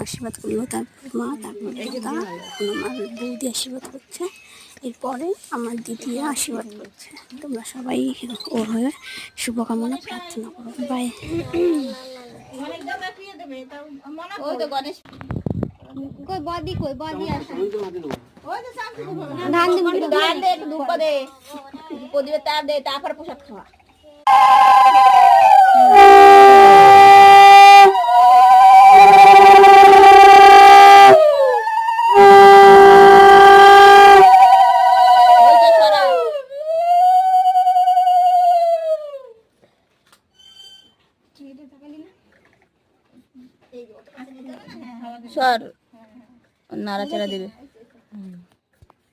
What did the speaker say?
আশীর্বাদ করলো, তারপর মা, তারপর দাদা, এখন আমার বৌদি আশীর্বাদ করছে, এরপরে আমার দিদিরা আশীর্বাদ করছে। তোমরা সবাই ওর হয়ে শুভকামনা প্রার্থনা করো। বাই। তারপর প্রসাদ খাওয়া। সর নাড়াচাড়া দেবে।